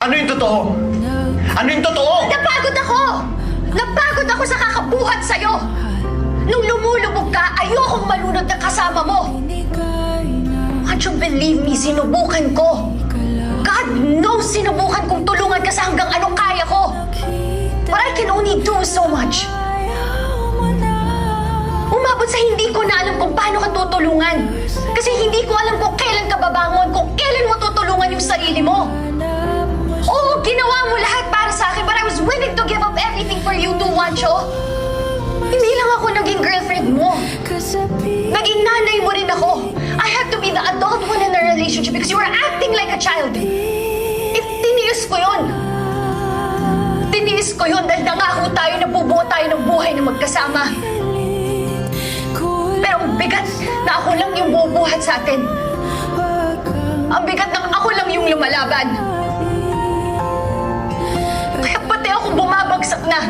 Ano yung totoo? Ano yung totoo? Napagod ako! Napagod ako sa kakabuhat sa'yo! Nung lumulubog ka, ayokong malunod na kasama mo! Can't you believe me? Sinubukan ko! God knows sinubukan kong tulungan ka sa hanggang anong kaya ko! But I can only do so much! Umabot sa hindi ko na alam kung paano ka tutulungan. Kasi hindi ko alam kung kailan ka babangon, kung kailan mo tutulungan yung sarili mo. Oo, ginawa mo lahat para sa akin, but I was willing to give up everything for you too, Wancho. Hindi lang ako naging girlfriend mo. Naging nanay mo rin ako. I had to be the adult one in the relationship because you were acting like a child. Tiniis ko yun. Tiniis ko yun dahil nangako tayo na bubuo tayo ng buhay na magkasama. Pero ang bigat na ako lang yung bubuhat sa atin. Ang bigat na ako lang yung lumalaban. Kaya pati ako bumabagsak na.